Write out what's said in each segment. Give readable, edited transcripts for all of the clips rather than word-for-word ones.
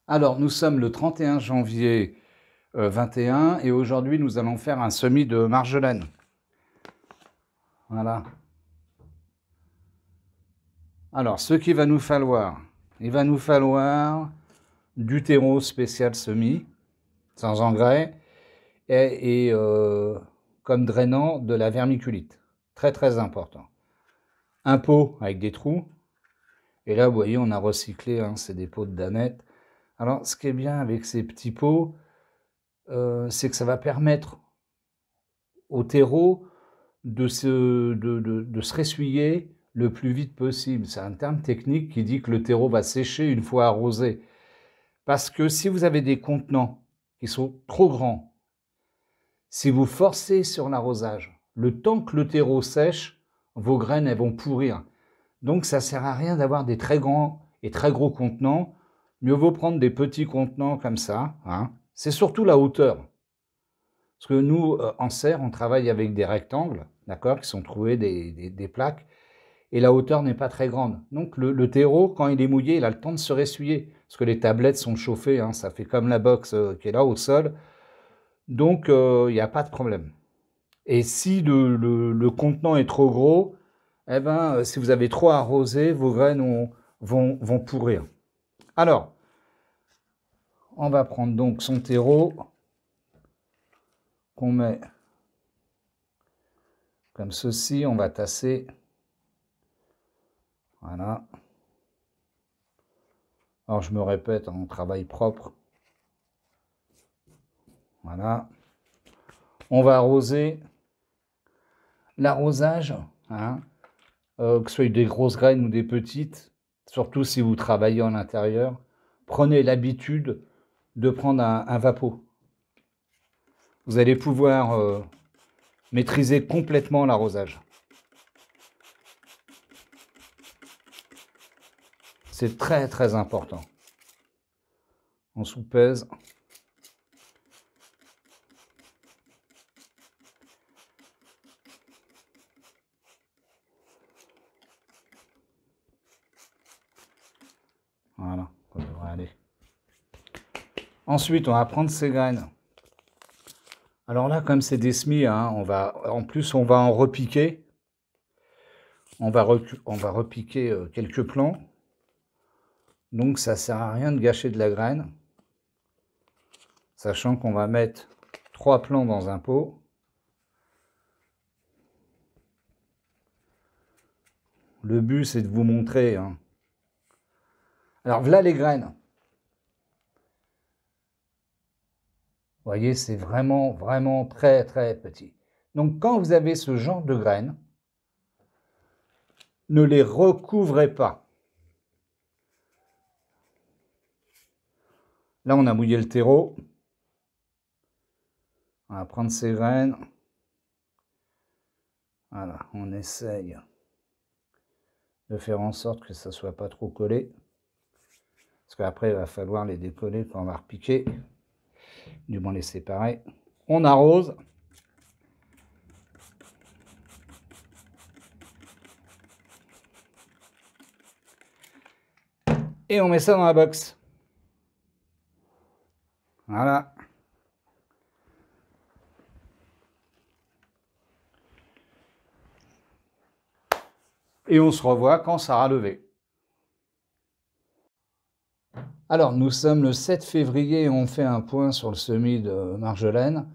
Alors, nous sommes le 31 janvier 21 et aujourd'hui, nous allons faire un semis de marjolaine. Voilà. Alors, ce qu'il va nous falloir, il va nous falloir du terreau spécial semis, sans engrais, et comme drainant de la vermiculite. Très très important. Un pot avec des trous. Et là, vous voyez, on a recyclé, hein, c'est des pots de Danette. Alors, ce qui est bien avec ces petits pots, c'est que ça va permettre au terreau de se ressuyer le plus vite possible. C'est un terme technique qui dit que le terreau va sécher une fois arrosé. Parce que si vous avez des contenants qui sont trop grands, si vous forcez sur l'arrosage, le temps que le terreau sèche, vos graines elles vont pourrir. Donc ça ne sert à rien d'avoir des très grands et très gros contenants. Mieux vaut prendre des petits contenants comme ça. Hein. C'est surtout la hauteur. Parce que nous, en serre, on travaille avec des rectangles, d'accord, qui sont troués des plaques, et la hauteur n'est pas très grande. Donc le terreau, quand il est mouillé, il a le temps de se ressuyer, parce que les tablettes sont chauffées, hein, ça fait comme la box qui est là au sol, donc il n'y a pas de problème. Et si le contenant est trop gros, eh ben, si vous avez trop arrosé, vos graines vont pourrir. Alors, on va prendre donc son terreau, qu'on met comme ceci, on va tasser. Voilà. Alors je me répète, on travaille propre. Voilà. On va arroser. L'arrosage, hein, que ce soit des grosses graines ou des petites, surtout si vous travaillez en intérieur, prenez l'habitude de prendre un vapeau. Vous allez pouvoir maîtriser complètement l'arrosage. C'est très très important. On soupèse. Voilà, ça devrait aller. Ensuite, on va prendre ces graines. Alors là, comme c'est des semis, hein, en plus on va en repiquer. On va repiquer quelques plants. Donc ça ne sert à rien de gâcher de la graine. Sachant qu'on va mettre 3 plants dans un pot. Le but, c'est de vous montrer. Hein. Alors, voilà les graines. Vous voyez, c'est vraiment, vraiment très, très petit. Donc, quand vous avez ce genre de graines, ne les recouvrez pas. Là, on a mouillé le terreau. On va prendre ces graines. Voilà, on essaye de faire en sorte que ça ne soit pas trop collé. Parce qu'après, il va falloir les décoller quand on va repiquer. Du moins les séparer. On arrose. Et on met ça dans la box. Voilà. Et on se revoit quand ça aura levé. Alors, nous sommes le 7 février et on fait un point sur le semis de marjolaine.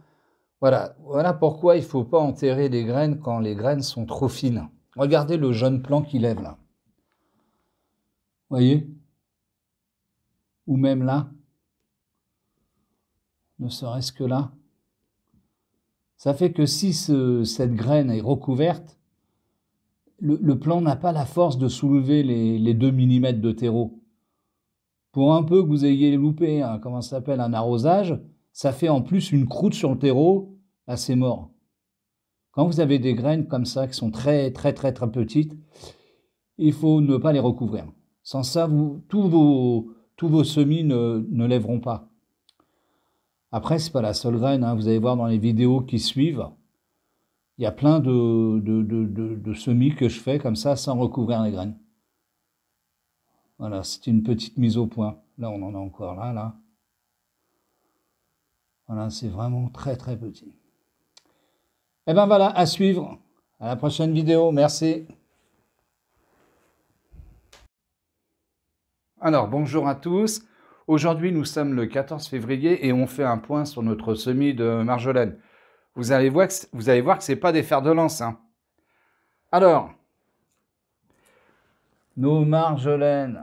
Voilà pourquoi il ne faut pas enterrer les graines quand les graines sont trop fines. Regardez le jeune plant qui lève là. Voyez? Ou même là. Ne serait-ce que là. Ça fait que si cette graine est recouverte, le plant n'a pas la force de soulever les 2 mm de terreau. Pour un peu que vous ayez loupé comment ça s'appelle, un arrosage, ça fait en plus une croûte sur le terreau, là c'est mort. Quand vous avez des graines comme ça, qui sont très très très très petites, il faut ne pas les recouvrir. Sans ça, tous vos semis ne lèveront pas. Après, ce n'est pas la seule graine, hein. Vous allez voir dans les vidéos qui suivent, Il y a plein de semis que je fais comme ça sans recouvrir les graines. Voilà, c'est une petite mise au point. Là, on en a encore là. Voilà, c'est vraiment très très petit. Et ben voilà, à suivre. À la prochaine vidéo. Merci. Alors, bonjour à tous. Aujourd'hui, nous sommes le 14 février et on fait un point sur notre semis de marjolaine. Vous allez voir que ce n'est pas des fers de lance. Hein. Alors, nos marjolaines.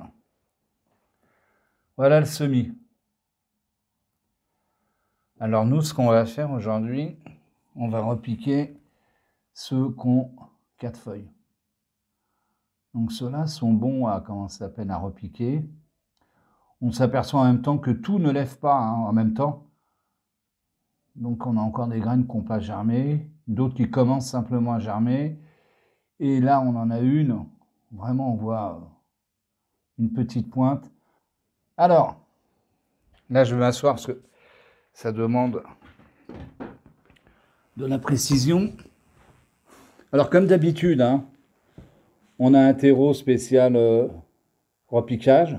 Voilà le semis. Alors nous, ce qu'on va faire aujourd'hui, on va repiquer ceux qui ont 4 feuilles. Donc ceux-là sont bons à, comment ça s'appelle, à repiquer. On s'aperçoit en même temps que tout ne lève pas en même temps. Donc on a encore des graines qui n'ont pas germé, d'autres qui commencent simplement à germer. Et là, on en a une, vraiment on voit une petite pointe. Alors, là je vais m'asseoir parce que ça demande de la précision. Alors comme d'habitude, hein, on a un terreau spécial repiquage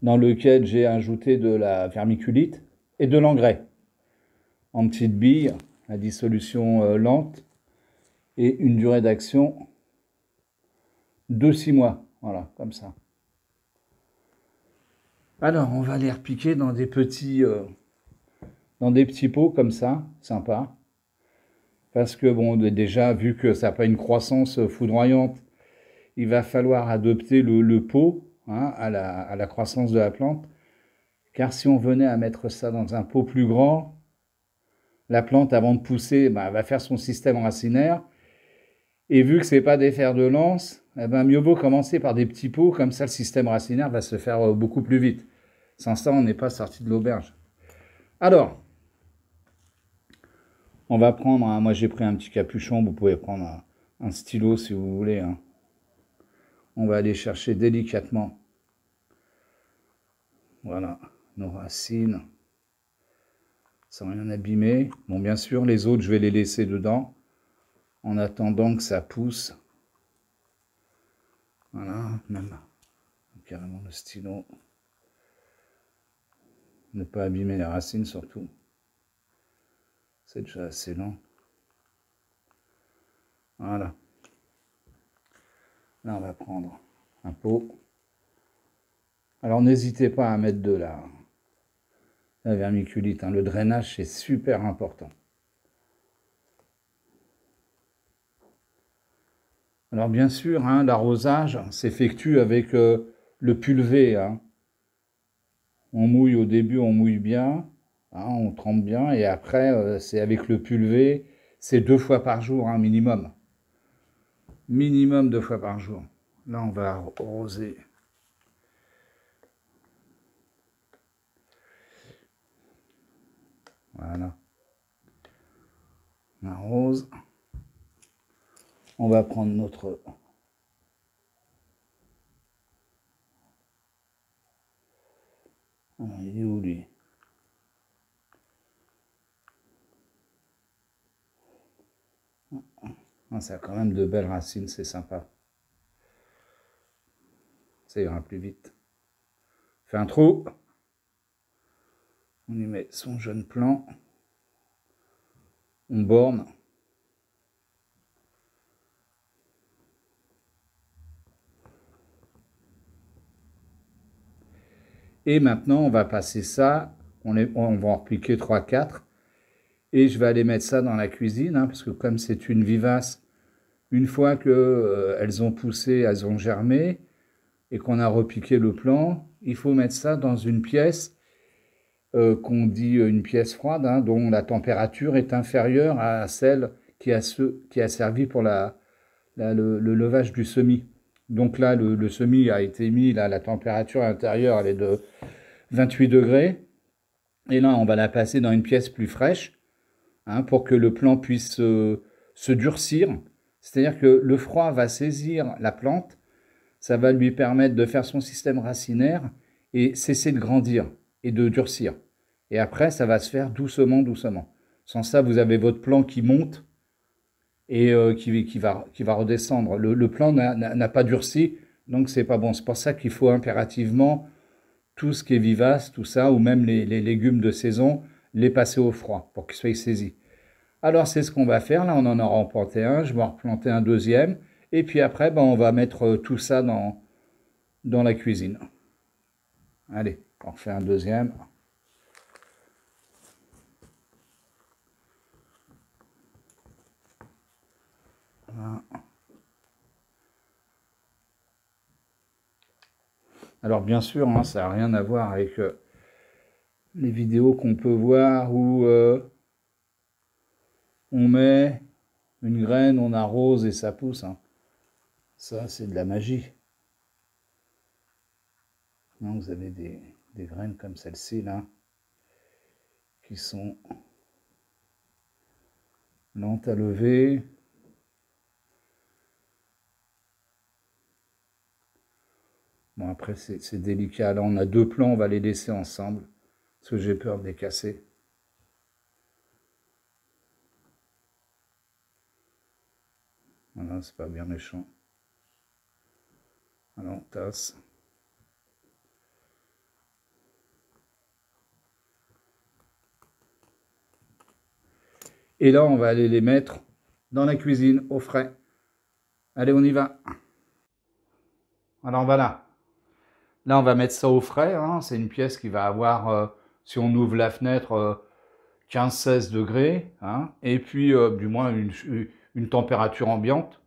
dans lequel j'ai ajouté de la vermiculite et de l'engrais en petites billes à dissolution lente et une durée d'action de 6 mois. Voilà, comme ça. Alors, on va les repiquer dans des petits pots comme ça, sympa. Parce que, bon, déjà, vu que ça n'a pas une croissance foudroyante, il va falloir adopter le pot hein, à la croissance de la plante. Car si on venait à mettre ça dans un pot plus grand, la plante, avant de pousser, elle va faire son système racinaire. Et vu que ce n'est pas des fers de lance, mieux vaut commencer par des petits pots, comme ça le système racinaire va se faire beaucoup plus vite. Sans ça, on n'est pas sorti de l'auberge. Alors, on va prendre, moi j'ai pris un petit capuchon, vous pouvez prendre un stylo si vous voulez. Hein. On va aller chercher délicatement, voilà, nos racines, sans rien abîmer. Bon, bien sûr, les autres, je vais les laisser dedans, en attendant que ça pousse. Voilà, même carrément le stylo. Ne pas abîmer les racines surtout. C'est déjà assez lent. Voilà. Là, on va prendre un pot. Alors, n'hésitez pas à mettre de la vermiculite. Hein. Le drainage, c'est super important. Alors, bien sûr, hein, l'arrosage s'effectue avec le pulvé. Hein. On mouille au début, on mouille bien, hein, on trempe bien, et après, c'est avec le pulvé, c'est 2 fois par jour, hein, minimum. Minimum 2 fois par jour. Là, on va arroser. Voilà. On arrose. On va prendre notre... Alors, il est où, lui? Ah, ça a quand même de belles racines, c'est sympa. Ça ira plus vite. Fait un trou. On y met son jeune plant. On borne. Et maintenant, on va passer ça. On va en repiquer 3-4. Et je vais aller mettre ça dans la cuisine, hein, parce que comme c'est une vivace, une fois qu'elles ont poussé, elles ont germé, et qu'on a repiqué le plant, il faut mettre ça dans une pièce qu'on dit une pièce froide, hein, dont la température est inférieure à celle qui a servi pour le levage du semis. Donc là, le semis a été mis, là, la température intérieure elle est de 28 degrés. Et là, on va la passer dans une pièce plus fraîche, hein, pour que le plant puisse se durcir. C'est-à-dire que le froid va saisir la plante, ça va lui permettre de faire son système racinaire et cesser de grandir et de durcir. Et après, ça va se faire doucement, doucement. Sans ça, vous avez votre plant qui monte, et qui va redescendre. Le plan n'a pas durci, donc c'est pas bon. C'est pour ça qu'il faut impérativement tout ce qui est vivace, tout ça, ou même les légumes de saison, les passer au froid pour qu'ils soient saisis. Alors c'est ce qu'on va faire, là on en aura replanté un, je vais en replanter un deuxième, et puis après ben, on va mettre tout ça dans la cuisine. Allez, on refait un deuxième. Voilà. Alors bien sûr, hein, ça n'a rien à voir avec les vidéos qu'on peut voir où on met une graine, on arrose et ça pousse. Hein. Ça, c'est de la magie. Non, vous avez des graines comme celle-ci, là, qui sont lentes à lever. Bon, après, c'est délicat. Là, on a deux plants, on va les laisser ensemble, parce que j'ai peur de les casser. Voilà, c'est pas bien méchant. Alors, on tasse. Et là, on va aller les mettre dans la cuisine, au frais. Allez, on y va. Alors, voilà. Là, on va mettre ça au frais. Hein. C'est une pièce qui va avoir, si on ouvre la fenêtre, 15-16 degrés. Hein. Et puis, du moins, une température ambiante,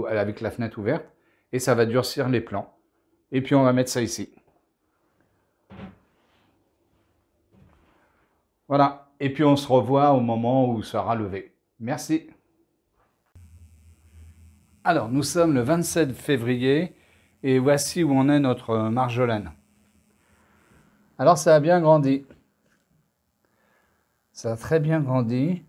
avec la fenêtre ouverte. Et ça va durcir les plants. Et puis, on va mettre ça ici. Voilà. Et puis, on se revoit au moment où ça sera levé. Merci. Alors, nous sommes le 27 février et voici où en est notre marjolaine. Alors, ça a bien grandi. Ça a très bien grandi.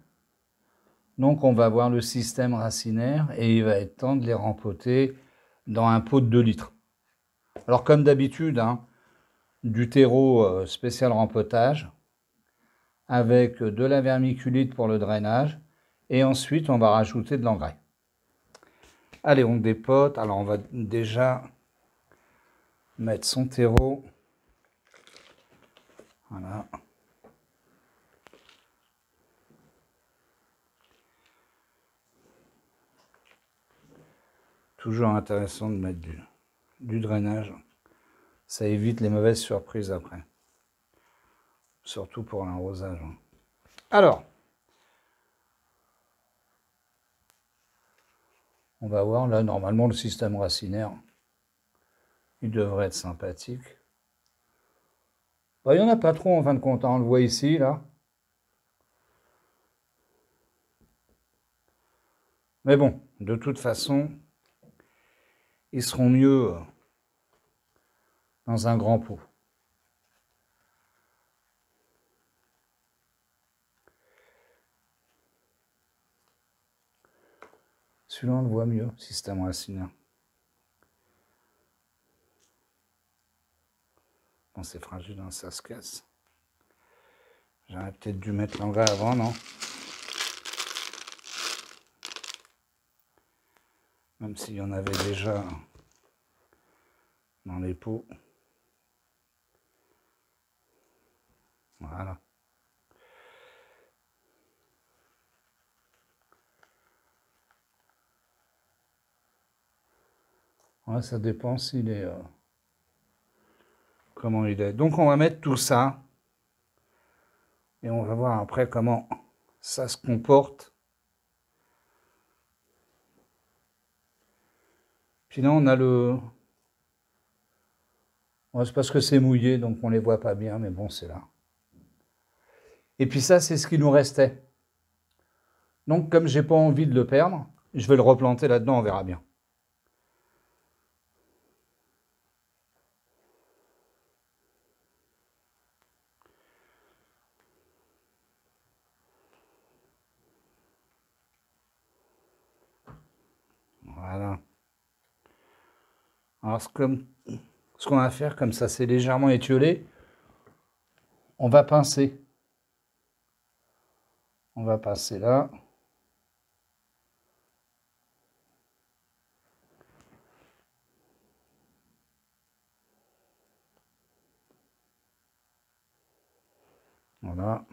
Donc, on va voir le système racinaire et il va être temps de les rempoter dans un pot de 2 litres. Alors, comme d'habitude, hein, du terreau spécial rempotage avec de la vermiculite pour le drainage et ensuite, on va rajouter de l'engrais. Allez, on dépote. Alors, on va déjà mettre son terreau. Voilà. Toujours intéressant de mettre du drainage. Ça évite les mauvaises surprises après. Surtout pour l'arrosage. Alors, on va voir là, normalement, le système racinaire, il devrait être sympathique. Bah, il n'y en a pas trop en fin de compte, hein, on le voit ici, là. Mais bon, de toute façon, ils seront mieux dans un grand pot. Celui-là, on le voit mieux, système racinaire. Bon, c'est fragile, hein, ça se casse. J'aurais peut-être dû mettre l'engrais avant, non? Même s'il y en avait déjà dans les pots. Voilà. Ouais, ça dépend s'il est... comment il est. Donc on va mettre tout ça. Et on va voir après comment ça se comporte. Puis là, on a le... Ouais, c'est parce que c'est mouillé, donc on ne les voit pas bien, mais bon, c'est là. Et puis ça, c'est ce qui nous restait. Donc, comme j'ai pas envie de le perdre, je vais le replanter là-dedans, on verra bien. Voilà. Alors, ce qu'on va faire, comme ça c'est légèrement étiolé, on va pincer. On va passer là. Voilà.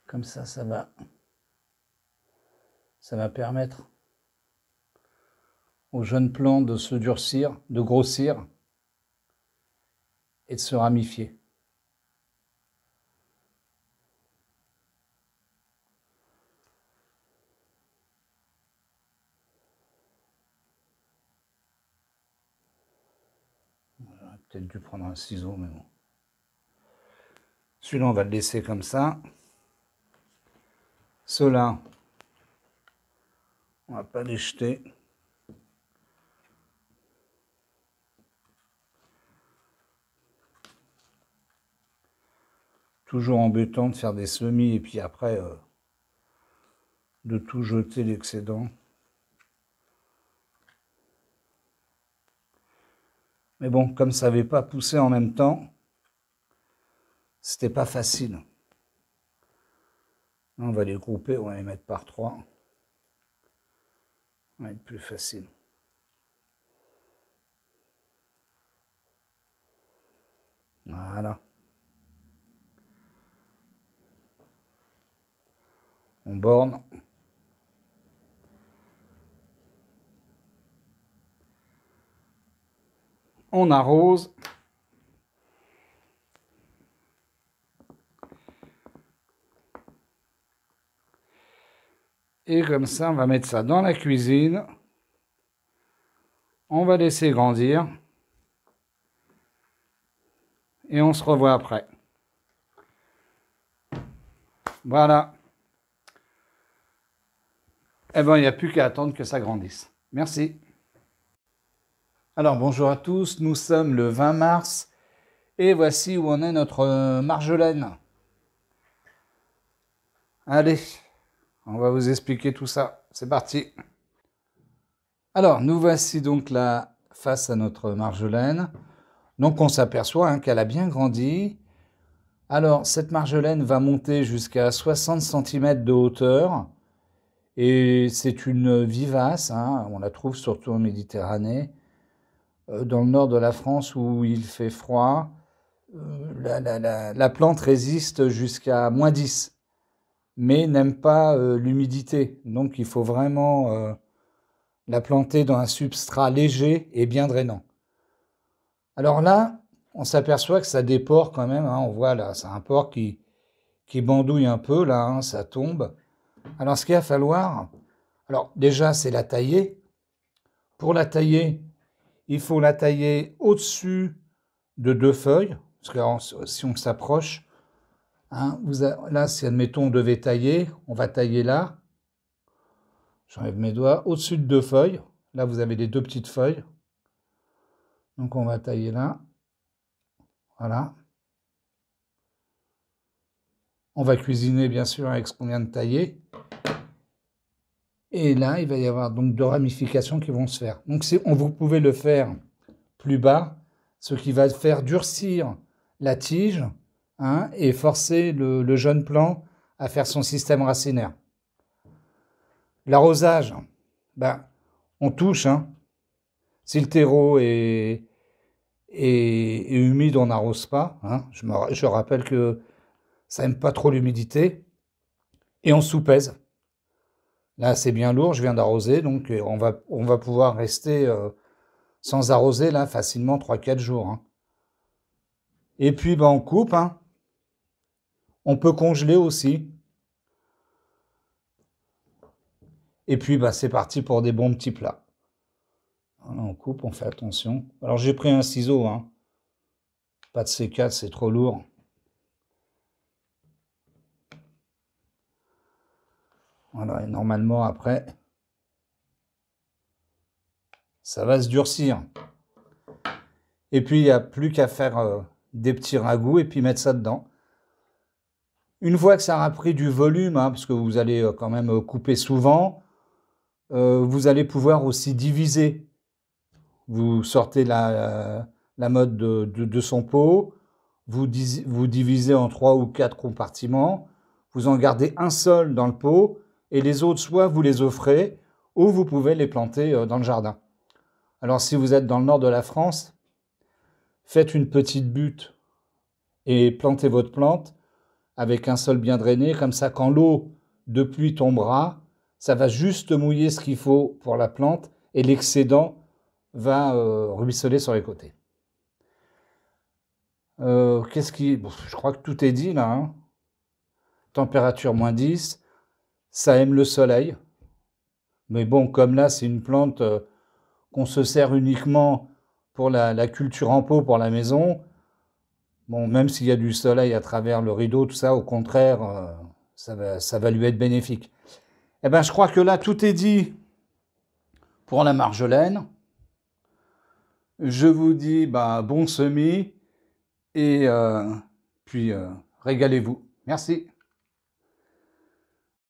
Comme ça va permettre aux jeunes plants de se durcir, de grossir et de se ramifier. J'aurais peut-être dû prendre un ciseau, mais bon. Celui-là, on va le laisser comme ça. Ceux-là, on va pas les jeter. Toujours embêtant de faire des semis et puis après de tout jeter l'excédent. Mais bon, comme ça n'avait pas poussé en même temps, c'était pas facile. Là, on va les grouper, on va les mettre par 3. Ça va être plus facile. Voilà. On borne. On arrose. Et comme ça, on va mettre ça dans la cuisine. On va laisser grandir. Et on se revoit après. Voilà. Eh bien, il n'y a plus qu'à attendre que ça grandisse. Merci. Alors, bonjour à tous. Nous sommes le 20 mars. Et voici où en est notre marjolaine. Allez, on va vous expliquer tout ça. C'est parti. Alors, nous voici donc là face à notre marjolaine. Donc, on s'aperçoit qu'elle a bien grandi. Alors, cette marjolaine va monter jusqu'à 60 cm de hauteur. Et c'est une vivace. On la trouve surtout en Méditerranée. Dans le nord de la France où il fait froid, la plante résiste jusqu'à -10. Mais n'aime pas l'humidité. Donc il faut vraiment la planter dans un substrat léger et bien drainant. Alors là, on s'aperçoit que ça dépore quand même. On voit là, c'est un port qui bandouille un peu, là, ça tombe. Alors ce qu'il va falloir, alors déjà c'est la tailler. Pour la tailler, il faut la tailler au-dessus de 2 feuilles. Parce que si on s'approche, là, si admettons on devait tailler, on va tailler là. J'enlève mes doigts. Au-dessus de 2 feuilles. Là, vous avez les 2 petites feuilles. Donc, on va tailler là. Voilà. On va cuisiner, bien sûr, avec ce qu'on vient de tailler. Et là, il va y avoir donc 2 ramifications qui vont se faire. Donc, vous pouvez le faire plus bas, ce qui va faire durcir la tige et forcer le jeune plant à faire son système racinaire. L'arrosage, on touche. Si le terreau est humide, on n'arrose pas. Je rappelle que ça n'aime pas trop l'humidité. Et on soupèse. Là, c'est bien lourd, je viens d'arroser, donc on va pouvoir rester sans arroser là facilement 3-4 jours. Et puis, on coupe. On peut congeler aussi. Et puis, c'est parti pour des bons petits plats. Voilà, on coupe, on fait attention. Alors, j'ai pris un ciseau. Pas de C4, c'est trop lourd. Voilà, et normalement, après, ça va se durcir. Et puis, il n'y a plus qu'à faire des petits ragoûts et puis mettre ça dedans. Une fois que ça aura pris du volume, parce que vous allez quand même couper souvent, vous allez pouvoir aussi diviser. Vous sortez la mode de son pot, vous divisez en 3 ou 4 compartiments, vous en gardez un seul dans le pot et les autres, soit vous les offrez ou vous pouvez les planter dans le jardin. Alors si vous êtes dans le nord de la France, faites une petite butte et plantez votre plante avec un sol bien drainé, comme ça quand l'eau de pluie tombera, ça va juste mouiller ce qu'il faut pour la plante et l'excédent va ruisseler sur les côtés. Bon, je crois que tout est dit là, hein. Température -10, ça aime le soleil. Mais bon, comme là, c'est une plante qu'on se sert uniquement pour la culture en pot pour la maison. Bon, même s'il y a du soleil à travers le rideau, tout ça, au contraire, ça va lui être bénéfique. Eh bien, je crois que là, tout est dit pour la marjolaine. Je vous dis bon semis et puis régalez-vous. Merci.